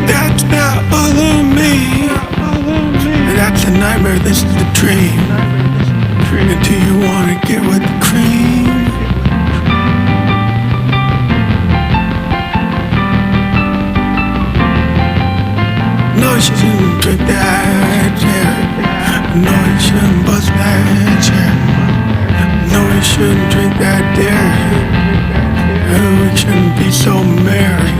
That's the other me. That's a nightmare, this is the dream. Until you wanna get with the cream. No, you shouldn't drink that, yeah. No, you shouldn't bust that, yeah. No, you shouldn't drink that dairy. Oh, you shouldn't be so merry.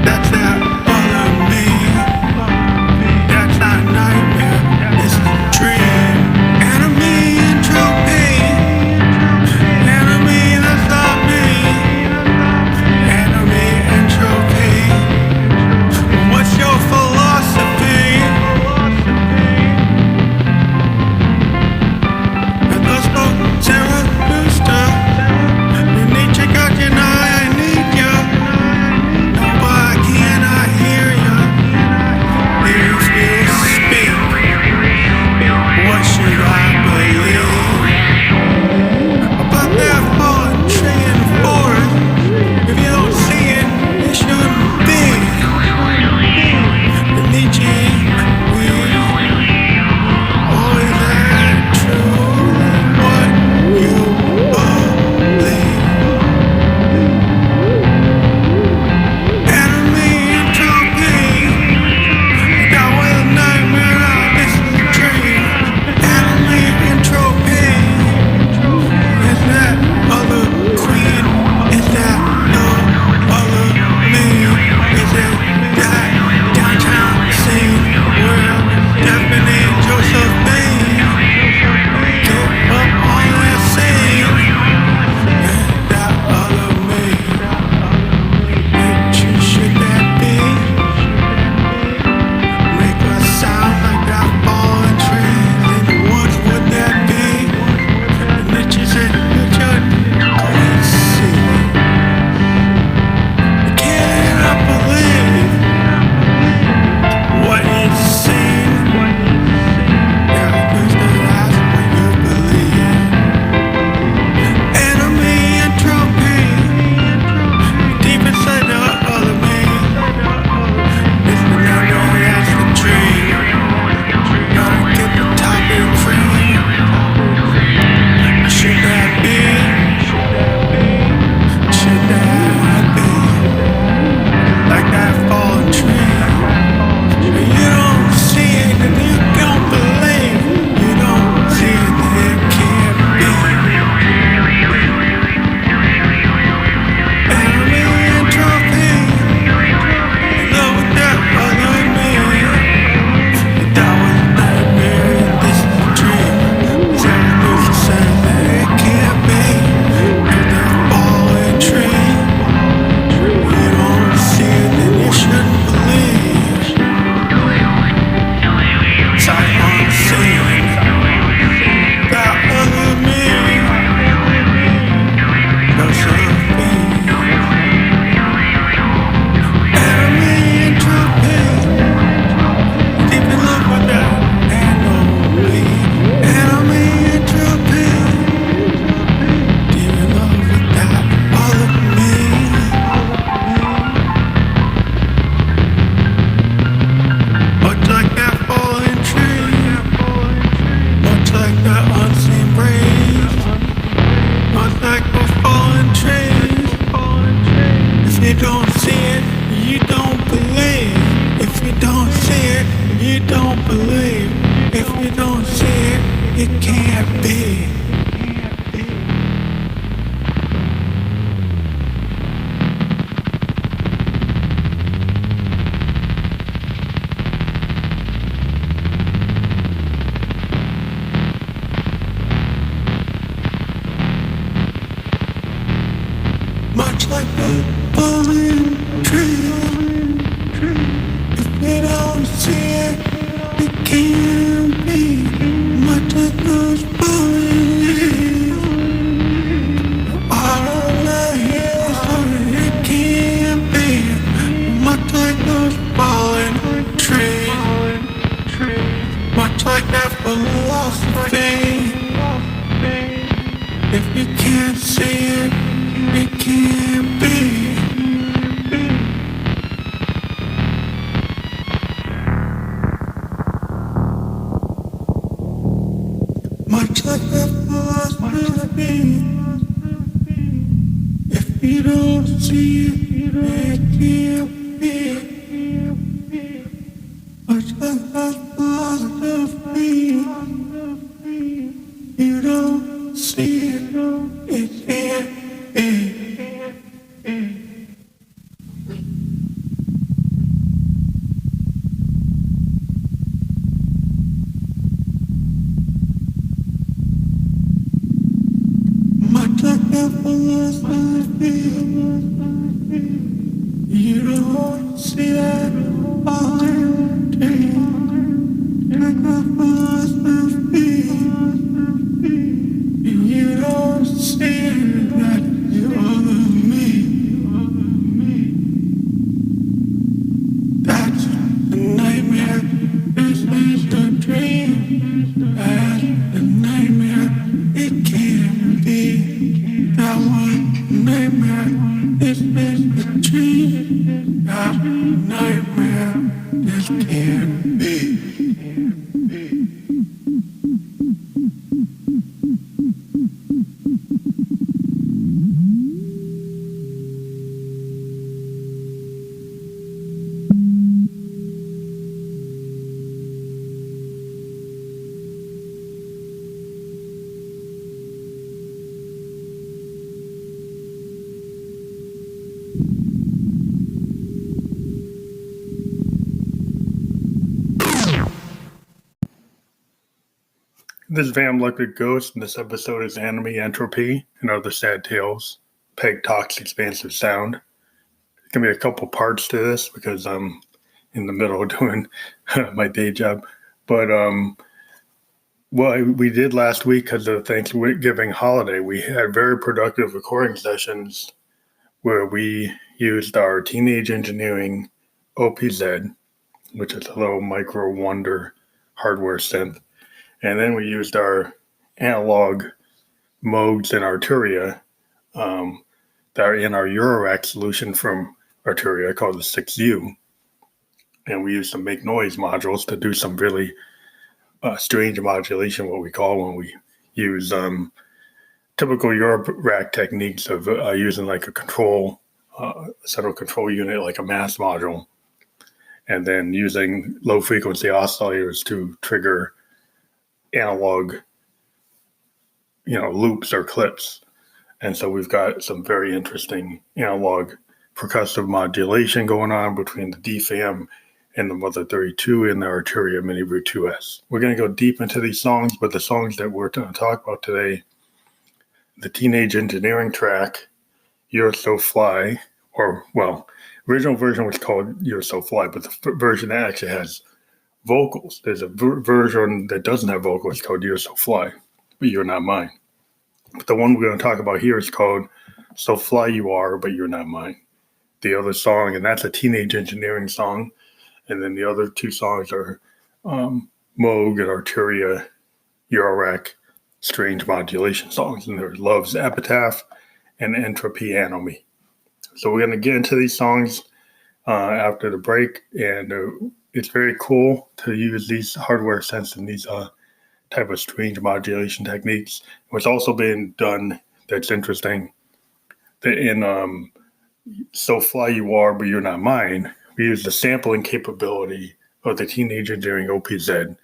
That's that other me. That's not nightmare, it's a dream. Anomie Entropy. Anomie, that's not me. Anomie Entropy. What's your philosophy? Let's go, Zarathustra. You need to check out your eye, I need ya. No, but I cannot hear ya. If you speak, what should I believe? About that fallen tree in the forest. If you don't see it, it shouldn't be. The Nietzsche, we always had true what you believe. Anomie Entropy. That was a nightmare, now this is a dream. Anomie Entropy. Is that other queen? Is that no other me? Is it that downtown scene where Stephanie and Josephine get up on that scene? Is that other me? Which should that be? Make us sound like that fallen tree. In the woods, would that be? The niches in the future, we see. I cannot believe what is seen. Yeah, because that's what you believe. Anomie Entropy. Deep inside the other me. It's the nightmare, that's the dream. Gotta get the top of the cream. Should that be? Should that be? Like that fallen tree. You don't see it and you don't believe. You don't see it, it can't be. Anomie Entropy. Love with that other me. That was a nightmare and this is a dream. Zarathustra said that it can't be. Cause that fallen tree. You don't see it then you shouldn't believe. Sight unseen. That other me. Josephine. Anomie Entropy. Deep in love with that anomie. Anomie Entropy. Deep in love with that other me. Much like that fallen tree. Much like that unseen breeze. Much like the fallen trees. If you don't see it, you don't believe. If you don't see it, you don't believe. If you don't see it, it can't be. Much like the fallen tree. If you don't see it, it can't be. Much like those fallen leaves. Out on the hills, it can't be. Much like those fallen trees. Much like that philosophy. If you can't see it, it can't be. Much like a philosophy. If you don't see it, it can't be. Much like a philosophy. You don't see it, it can't be. Much like a philosophy, you don't see that quality. Like a philosophy, you don't see that you're me. That's the nightmare. This is the dream. That's the nightmare. It can't be. That one nightmare. This is the dream. That nightmare. This can't be. This is Van Electric Ghost, and this episode is Anomie Entropy and Other Sad Tales. Peg Talks Expansive Sound. There's going to be a couple parts to this because I'm in the middle of doing my day job. But what we did last week because of the Thanksgiving holiday, we had very productive recording sessions where we used our Teenage Engineering OPZ, which is a little micro wonder hardware synth. And then we used our analog modes and Arturia that are in our Eurorack solution from Arturia called the 6U. And we used some make noise modules to do some really strange modulation, what we call when we use typical Eurorack techniques of using like a central control unit, like a mass module, and then using low frequency oscillators to trigger analog, loops or clips. And so we've got some very interesting analog percussive modulation going on between the DFAM and the Mother 32 in the Arturia Mini Root 2S. We're going to go deep into these songs, but the songs that we're going to talk about today, the Teenage Engineering track, You're So Fly, original version was called You're So Fly, but the version that actually has vocals. There's a version that doesn't have vocals called You're So Fly, but You're Not Mine. But the one we're going to talk about here is called So Fly You Are, But You're Not Mine. The other song, and that's a Teenage Engineering song, and then the other two songs are Moog and Arturia Eurorack strange modulation songs, and there's Love's Epitaph and Entropy Anomie. So we're going to get into these songs after the break, and it's very cool to use these hardware synths and these type of strange modulation techniques. What's also been done that's interesting, that in So Fly You Are, But You're Not Mine, we use the sampling capability of the Teenage Engineering OPZ,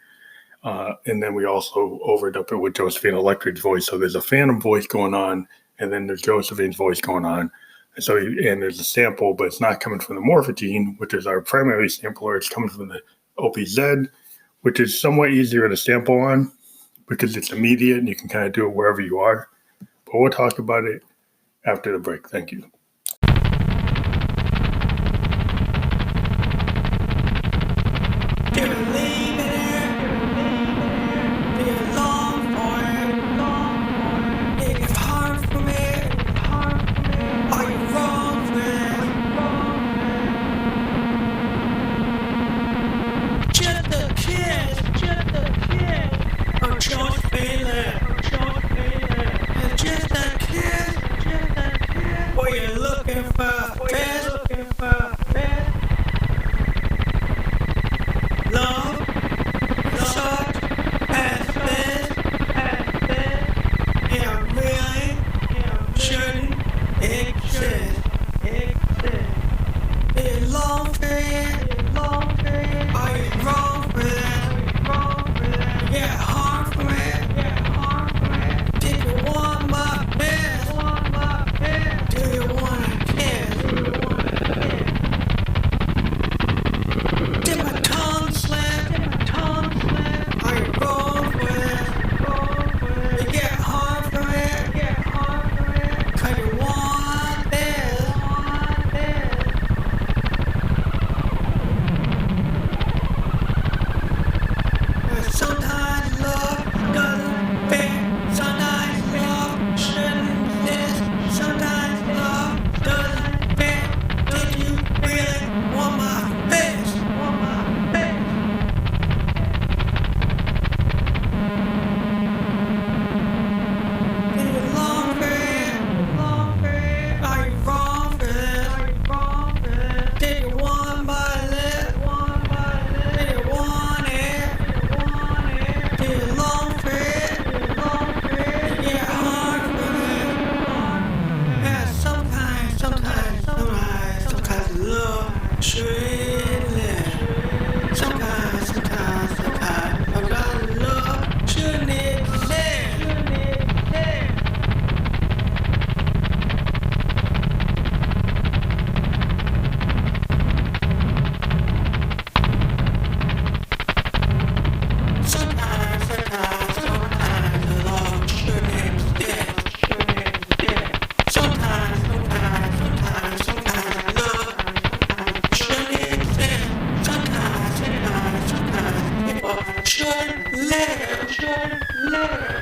and then we also overdub it with Josephine Electric's voice. So there's a phantom voice going on, and then there's Josephine's voice going on. And there's a sample, but it's not coming from the Morphogene, which is our primary sampler. It's coming from the OPZ, which is somewhat easier to sample on because it's immediate and you can kind of do it wherever you are. But we'll talk about it after the break. Thank you. Just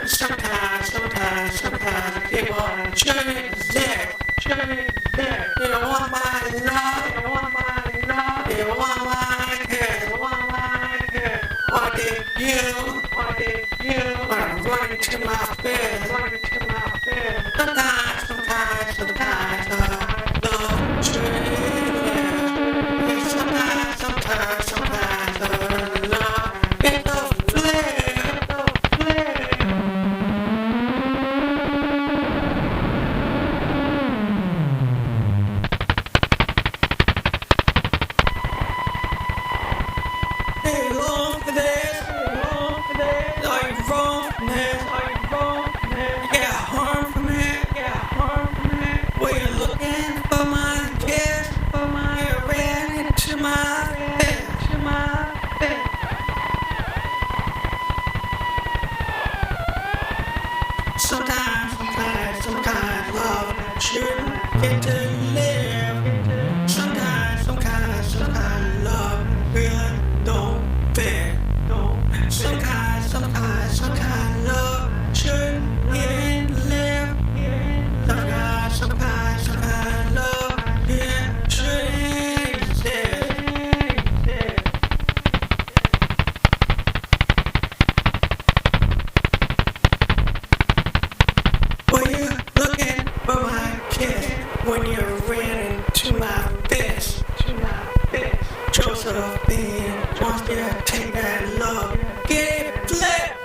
Sometimes people change there. They want my love. They want my care. What did you? I'm running to my bed. Sometimes, love changes. Sometimes, love is a flare. They long for this. Are you wrong from this? Get harm from it. Were you looking for my kiss? You ran into my bed. Sometimes love shouldn't get to live. Sometimes love really don't fit. Sometimes love shouldn't even live. Sometimes love yeah, shouldn't exist. Were you looking for my kiss when you ran into my fist? Josephine wants you to take that love. Get it flipped.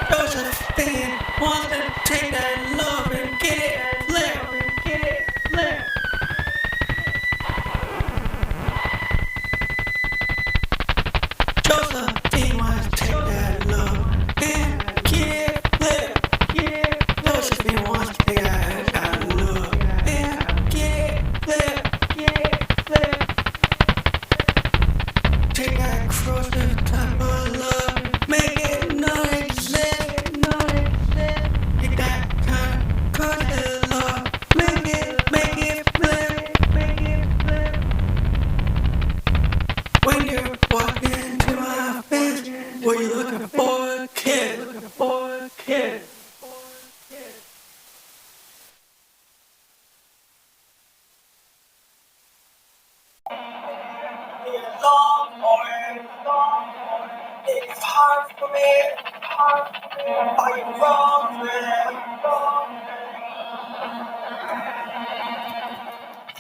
Josephine wants to take that love and get it flipped. Josephine wants to take that love and get it flipped. Josephine wants to take that love and get it flipped. Take that corrosive type of love, make it non-exist. Take that kind of corrosive love, make it flip. When you're walking to my face, were you looking for a kid? It's hard for me. Are you wrong,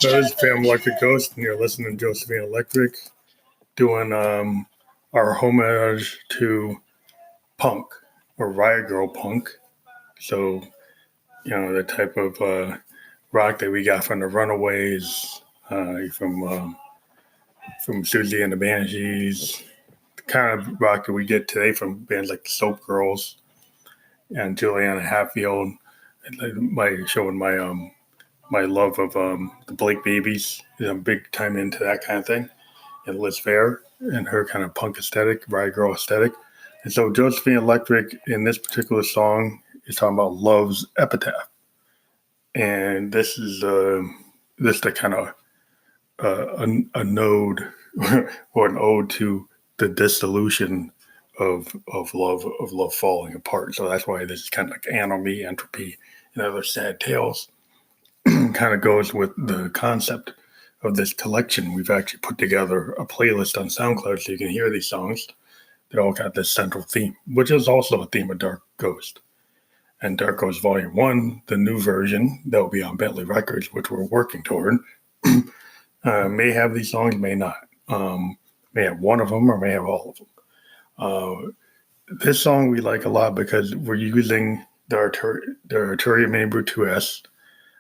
That is Phantom Electric Ghost, and you're listening to Josephine Electric doing our homage to punk or riot girl punk. So, the type of rock that we got from the Runaways, from Susie and the Banshees, the kind of rock that we get today from bands like the Soap Girls and Juliana Hatfield. Showing my love of the Blake Babies. I'm big time into that kind of thing. And Liz Phair and her kind of punk aesthetic, riot girl aesthetic. And so Josephine Electric in this particular song is talking about love's epitaph. And this is the kind of a node or an ode to the dissolution of love falling apart. So that's why this is kind of like Anomie Entropy and other sad tales. Kind of goes with the concept of this collection. We've actually put together a playlist on SoundCloud so you can hear these songs. They all got this central theme, which is also a theme of Dark Ghost. And Dark Ghost Volume 1, the new version that will be on Bentley Records, which we're working toward, may have these songs, may not. May have one of them or may have all of them. This song we like a lot because we're using the Arturia Mini Brew 2S,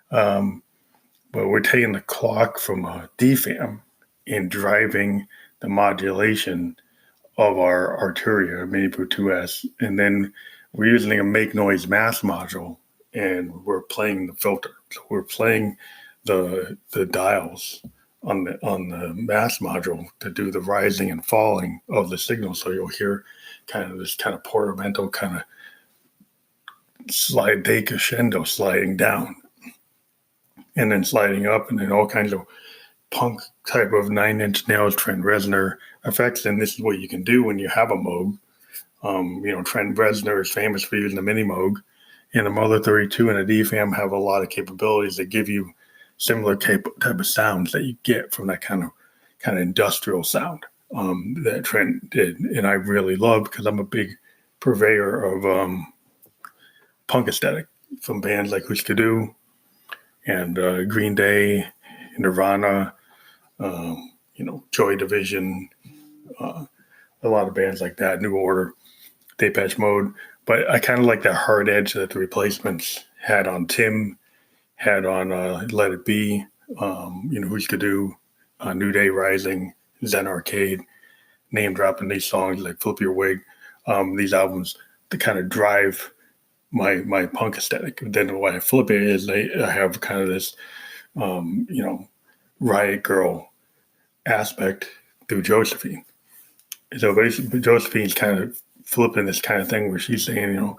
but we're taking the clock from a DFAM and driving the modulation of our Arturia Mini Brew 2S, and then we're using a make noise mass module, and we're playing the filter. So we're playing the dials on the mass module to do the rising and falling of the signal. So you'll hear kind of this kind of portamento kind of slide decrescendo sliding down and then sliding up, and then all kinds of punk type of 9 Inch Nails Trent Reznor effects. And this is what you can do when you have a Moog. Trent Reznor is famous for using the mini Moog, and the Mother 32 and the DFAM have a lot of capabilities that give you similar type of sounds that you get from that kind of industrial sound that Trent did, and I really love because I'm a big purveyor of punk aesthetic from bands like Husker Du and Green Day, Nirvana, Joy Division, a lot of bands like that, New Order, Depeche Mode. But I kind of like that hard edge that the Replacements had on Tim, had on Let It Be, Husker Du, New Day Rising, Zen Arcade, name dropping these songs like Flip Your Wig, these albums that kind of drive my punk aesthetic. Then the way I flip it is I have kind of this, Riot Girl aspect through Josephine. So basically, Josephine's kind of flipping this kind of thing where she's saying,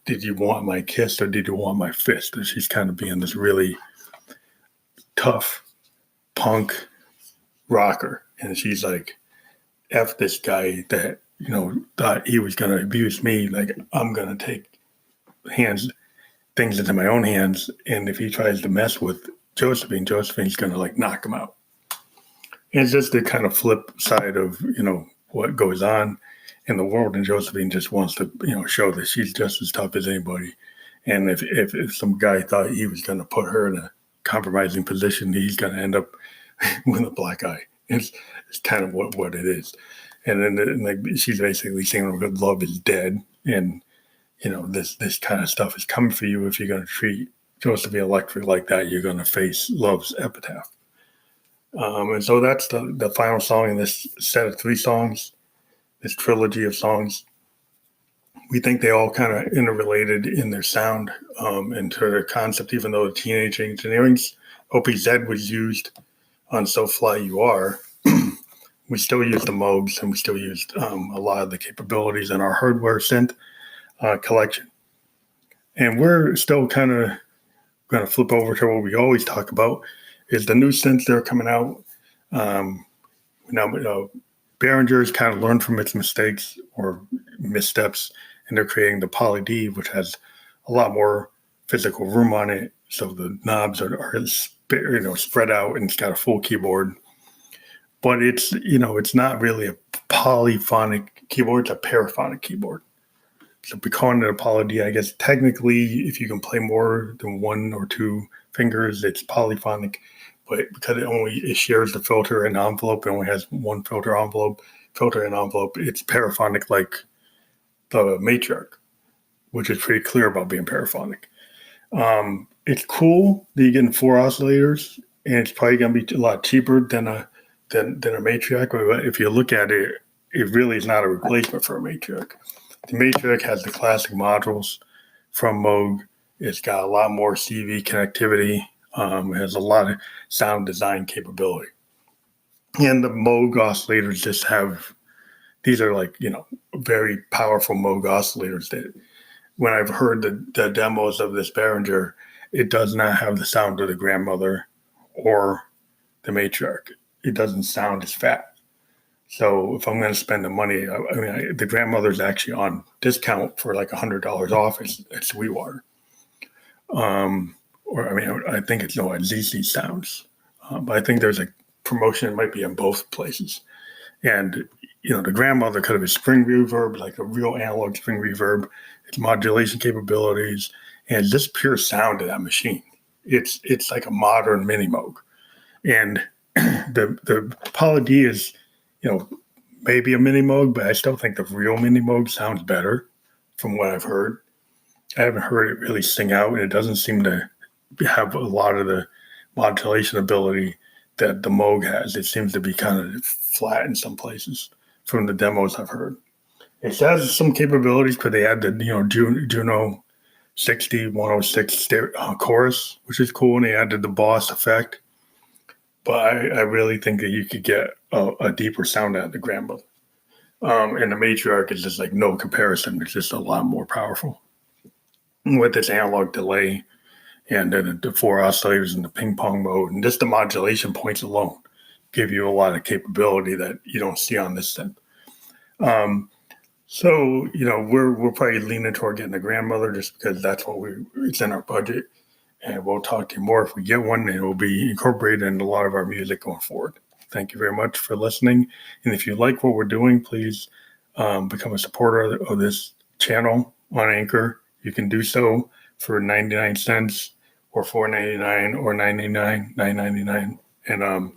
did you want my kiss or did you want my fist? And she's kind of being this really tough punk rocker. And she's like, F this guy that, thought he was going to abuse me. Like, I'm going to take things into my own hands. And if he tries to mess with Josephine's going to knock him out. And it's just the kind of flip side of, what goes on in the world. And Josephine just wants to, show that she's just as tough as anybody. And if some guy thought he was going to put her in a compromising position, he's going to end up with a black eye. It's kind of what it is. And then she's basically saying, love is dead. And, this kind of stuff is coming for you. If you're going to treat Josephine Electric like that, you're going to face love's epitaph. And so that's the final song in this set of 3 songs, this trilogy of songs. We think they all kind of interrelated in their sound and to their concept, even though the Teenage Engineering's OPZ was used on So Fly You Are. We still used the Moogs and we still used a lot of the capabilities in our hardware synth collection. And we're still kind of going to flip over to what we always talk about, is the new synths that are coming out. Behringer's kind of learned from its mistakes or missteps, and they're creating the Poly D, which has a lot more physical room on it. So the knobs are spread out, and it's got a full keyboard. But it's not really a polyphonic keyboard; it's a paraphonic keyboard. So calling it a Poly D, I guess technically, if you can play more than 1 or 2 fingers, it's polyphonic. But because it shares the filter and envelope, it only has one filter and envelope, it's paraphonic like the Matriarch, which is pretty clear about being paraphonic. It's cool that you're getting 4 oscillators, and it's probably going to be a lot cheaper than a Matriarch. But if you look at it, it really is not a replacement for a Matriarch. The Matriarch has the classic modules from Moog. It's got a lot more CV connectivity. It has a lot of sound design capability. And the Moog oscillators these are very powerful Moog oscillators that when I've heard the demos of this Behringer, it does not have the sound of the Grandmother or the Matriarch. It doesn't sound as fat. So if I'm going to spend the money, the Grandmother's actually on discount for $100 off at Sweetwater. I think it's at ZC Sounds. But I think there's a promotion. It might be in both places. And, the Grandmother could have a spring reverb, like a real analog spring reverb, its modulation capabilities, and just pure sound of that machine. It's like a modern mini Moog. And the Poly D is, maybe a mini Moog, but I still think the real mini Moog sounds better from what I've heard. I haven't heard it really sing out, and it doesn't seem to have a lot of the modulation ability that the Moog has. It seems to be kind of flat in some places from the demos I've heard. It has some capabilities, but they had the Juno 60 106 chorus, which is cool, and they added the Boss effect. But I really think that you could get a deeper sound out of the Grandmother. And the Matriarch is just no comparison. It's just a lot more powerful. With this analog delay and then the 4 oscillators in the ping pong mode and just the modulation points alone. give you a lot of capability that you don't see on this synth. So, we're probably leaning toward getting a grandmother just because that's what it's in our budget. And we'll talk to you more if we get one, and it will be incorporated in a lot of our music going forward. Thank you very much for listening. And if you like what we're doing, please become a supporter of this channel on Anchor. You can do so for 99 cents or $4.99 or $9.99, $9.99. And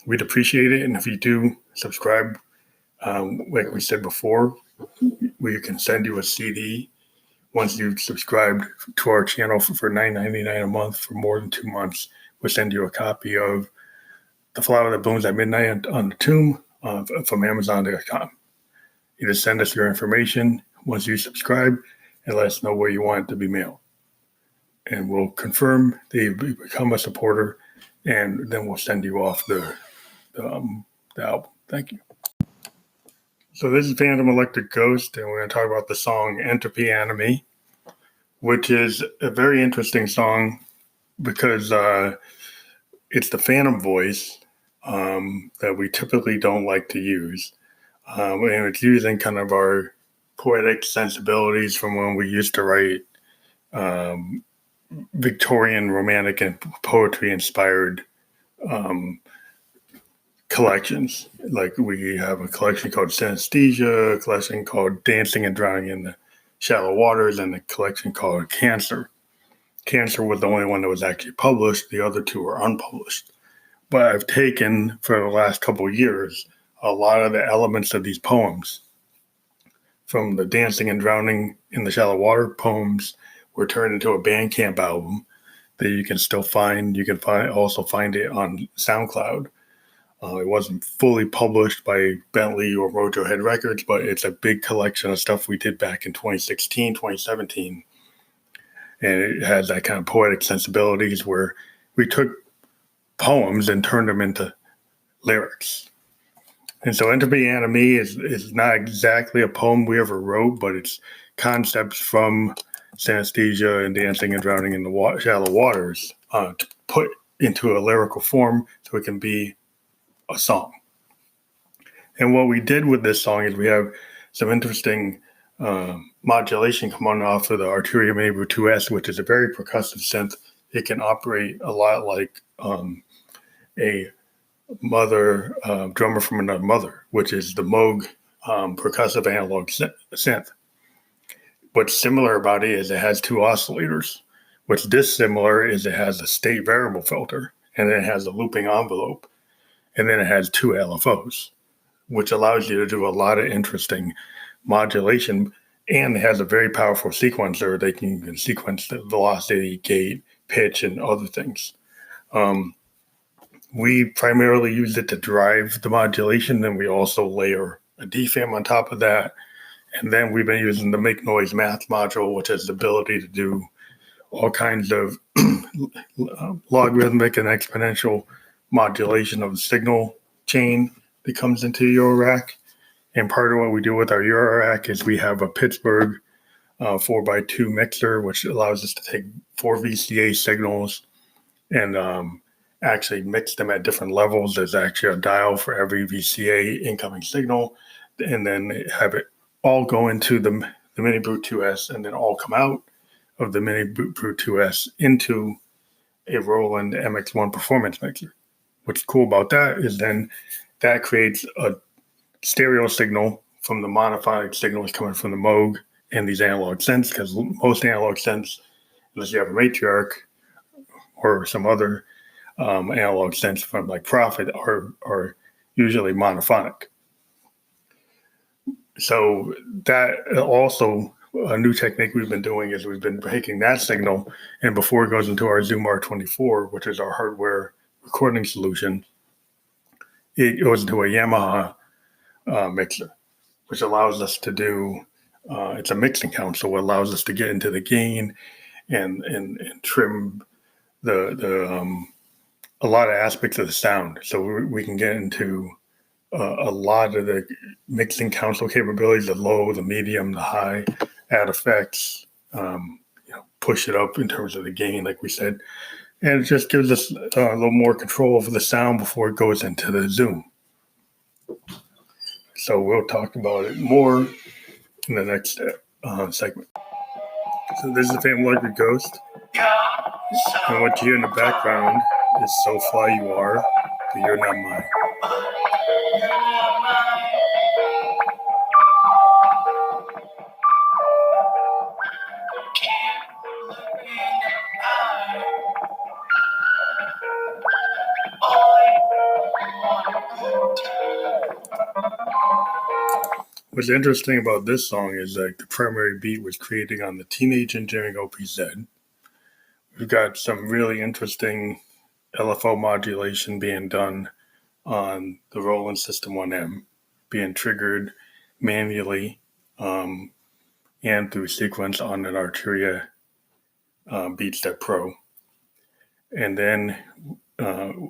we'd appreciate it. And if you do subscribe, like we said before, we can send you a CD once you've subscribed to our channel for $9.99 a month for more than 2 months. We'll send you a copy of The Flower That Blooms at Midnight on the Tomb from Amazon.com. You just send us your information once you subscribe and let us know where you want it to be mailed. And we'll confirm that you become a supporter, and then we'll send you off the album. Thank you. So this is Phantom Electric Ghost, and we're going to talk about the song Entropy Anomie, which is a very interesting song because it's the phantom voice that we typically don't like to use. And it's using kind of our poetic sensibilities from when we used to write Victorian romantic and poetry inspired collections. Like we have a collection called Synesthesia, a collection called Dancing and Drowning in the Shallow Waters, and a collection called Cancer. Cancer was the only one that was actually published. The other two are unpublished. But I've taken, for the last couple of years, a lot of the elements of these poems from the Dancing and Drowning in the Shallow Water poems were turned into a Bandcamp album that you can still find. You can also find it on SoundCloud. It wasn't fully published by Bentley or Mojo Head Records, but it's a big collection of stuff we did back in 2016, 2017. And it has that kind of poetic sensibilities where we took poems and turned them into lyrics. And so Entropy Anomie is not exactly a poem we ever wrote, but it's concepts from Synesthesia and Dancing and Drowning in the Shallow Waters to put into a lyrical form so it can be a song. And what we did with this song is we have some interesting modulation coming off of the Arturia Mini Brew 2S, which is a very percussive synth. It can operate a lot like a mother drummer from another mother, which is the Moog percussive analog synth. What's similar about it is it has two oscillators. What's dissimilar is it has a state variable filter, and then it has a looping envelope, and then it has two LFOs, which allows you to do a lot of interesting modulation, and it has a very powerful sequencer that can sequence the velocity, gate, pitch, and other things. We primarily use it to drive the modulation, and we also layer a DFAM on top of that. And then we've been using the Make Noise Math module, which has the ability to do all kinds of logarithmic and exponential modulation of the signal chain that comes into your rack. And part of what we do with our Eurorack is we have a Pittsburgh 4x2 mixer, which allows us to take 4 VCA signals and actually mix them at different levels. There's actually a dial for every VCA incoming signal, and then have it all go into the Mini Brew 2S and then all come out of the Mini Brew 2S into a Roland MX1 performance mixer. What's cool about that is then that creates a stereo signal from the modified signals coming from the Moog and these analog synths, because most analog synths, unless you have a matriarch or some other analog synths from like Prophet, are usually monophonic. So that also a new technique we've been doing is we've been taking that signal, and before it goes into our Zoom R24, which is our hardware recording solution, it goes into a Yamaha mixer, which allows us to do, it's a mixing console, it allows us to get into the gain and trim the a lot of aspects of the sound. So we can get into a lot of the mixing console capabilities, the low, the medium, the high, add effects, push it up in terms of the gain, like we said. And it just gives us a little more control over the sound before it goes into the zoom. So we'll talk about it more in the next segment. So this is the Family Electric Ghost. And what you hear in the background is So Fly You Are, But You're Not Mine. What's interesting about this song is like the primary beat was created on the Teenage Engineering OPZ. We've got some really interesting LFO modulation being done on the Roland System 1M, being triggered manually and through sequence on an Arturia BeatStep Pro. And then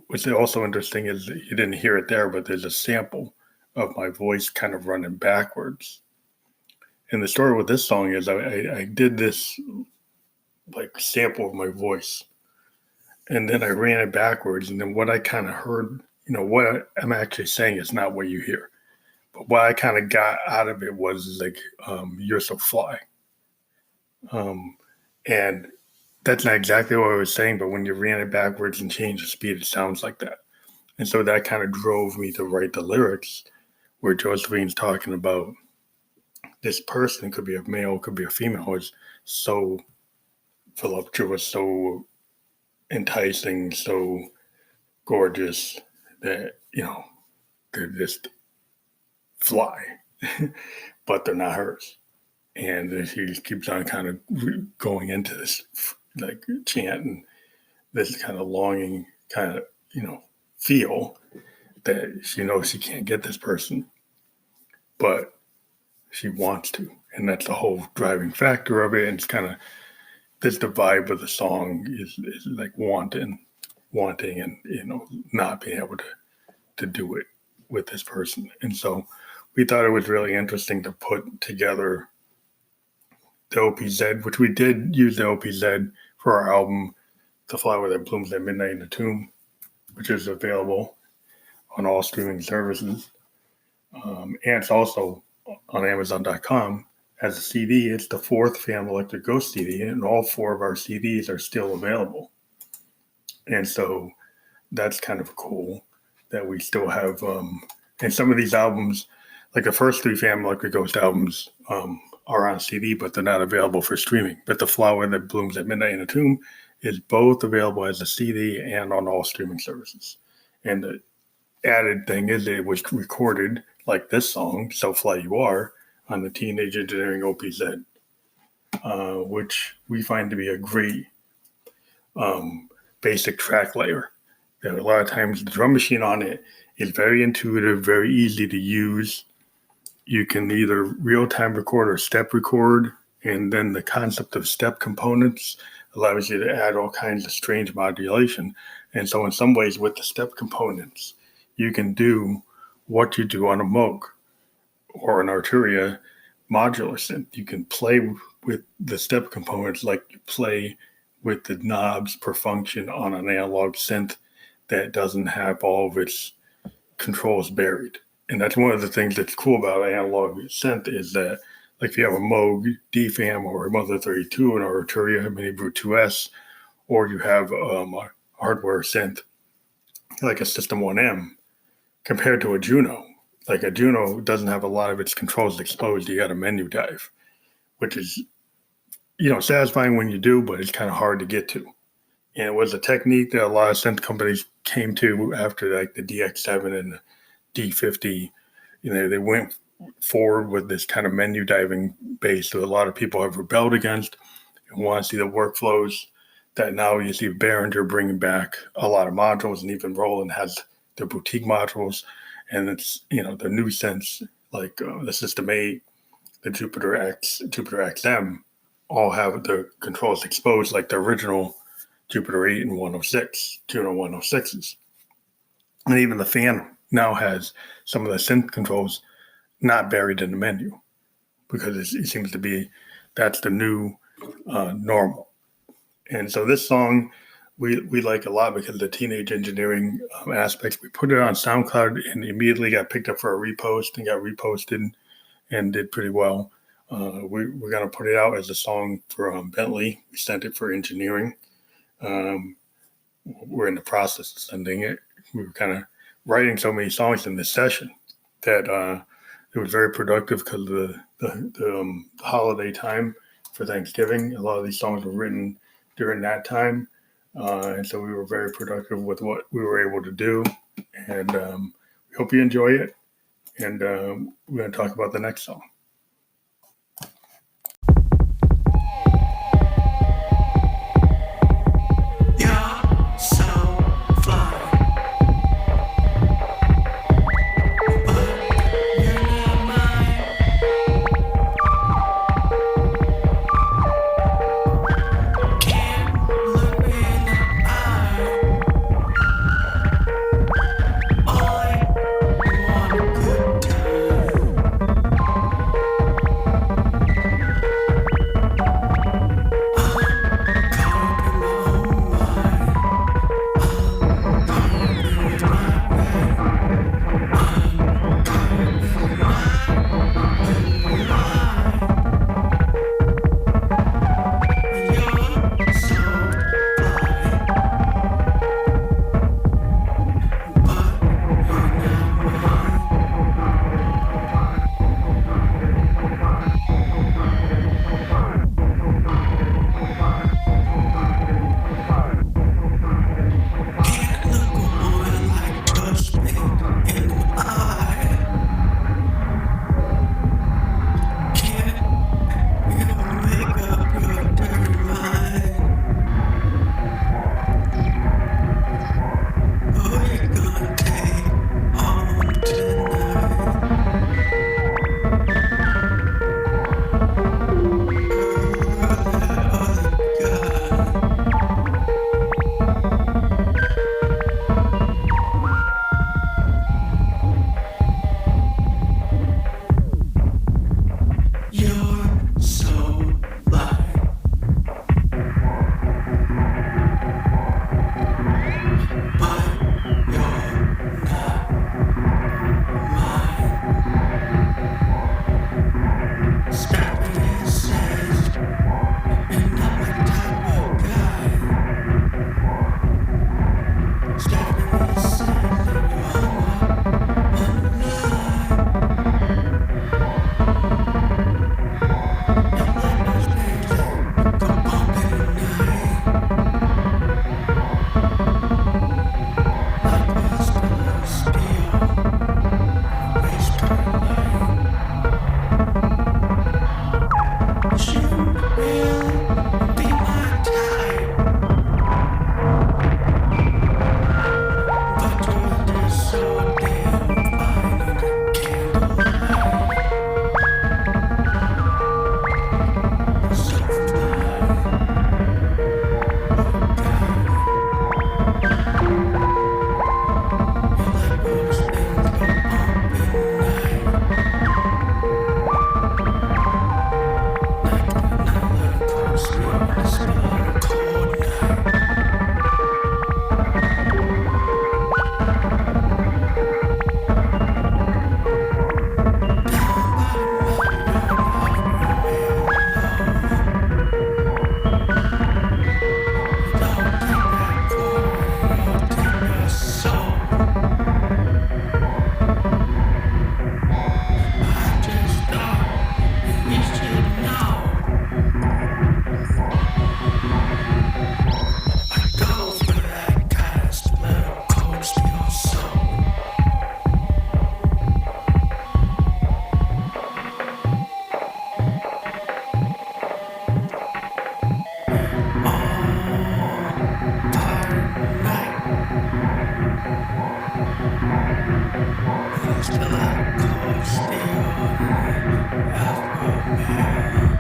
what's also interesting is you didn't hear it there, but there's a sample of my voice kind of running backwards. And the story with this song is I did this like sample of my voice, and then I ran it backwards. And then what I kind of heard, what I'm actually saying is not what you hear. But what I kind of got out of it was like, you're so fly. And that's not exactly what I was saying, but when you ran it backwards and changed the speed, it sounds like that. And so that kind of drove me to write the lyrics where Josephine's talking about this person, could be a male, could be a female, is so voluptuous, so enticing, so gorgeous that, they're just fly, but they're not hers. And she just keeps on kind of going into this like chant and this kind of longing kind of, feel that she knows she can't get this person, but she wants to. And that's the whole driving factor of it. And it's kind of, this the vibe of the song is like wanting and, not being able to do it with this person. And so we thought it was really interesting to put together the OPZ, which we did use the OPZ for our album, The Flower That Blooms at Midnight in the Tomb, which is available on all streaming services. And it's also on Amazon.com as a CD. It's the fourth Family Electric Ghost CD, and all four of our CDs are still available. And so that's kind of cool that we still have. And some of these albums, like the first three Family Electric Ghost albums, are on CD, but they're not available for streaming. But The Flower That Blooms at Midnight in the Tomb is both available as a CD and on all streaming services. And the added thing is it was recorded like this song, So Fly You Are, on the Teenage Engineering OPZ, which we find to be a great basic track layer. A lot of times the drum machine on it is very intuitive, very easy to use. You can either real-time record or step record, and then the concept of step components allows you to add all kinds of strange modulation. And so in some ways with the step components, you can do what you do on a Moog or an Arturia modular synth. You can play with the step components like you play with the knobs per function on an analog synth that doesn't have all of its controls buried. And that's one of the things that's cool about analog synth is that, like if you have a Moog DFAM or a Mother 32 and or Arturia Mini Brute 2S, or you have a hardware synth like a System 1M, compared to a Juno, like a Juno doesn't have a lot of its controls exposed. You got a menu dive, which is, satisfying when you do, but it's kind of hard to get to. And it was a technique that a lot of synth companies came to after like the DX7 and the D50. They went forward with this kind of menu diving base that a lot of people have rebelled against and want to see the workflows that now you see Behringer bringing back a lot of modules, and even Roland has their boutique modules. And it's, the new synths like the System 8, the Jupiter X, Jupiter XM all have the controls exposed like the original Jupiter 8 and 106, Juno 106s. And even the fan now has some of the synth controls not buried in the menu because it seems to be that's the new normal. And so this song we like a lot because of the teenage engineering aspects. We put it on SoundCloud and immediately got picked up for a repost and got reposted and did pretty well. We're going to put it out as a song for Bentley. We sent it for engineering. We're in the process of sending it. We were kind of writing so many songs in this session that it was very productive because of the holiday time for Thanksgiving. A lot of these songs were written during that time. And so we were very productive with what we were able to do. And we hope you enjoy it. And we're going to talk about the next song. Still I close the Afro man.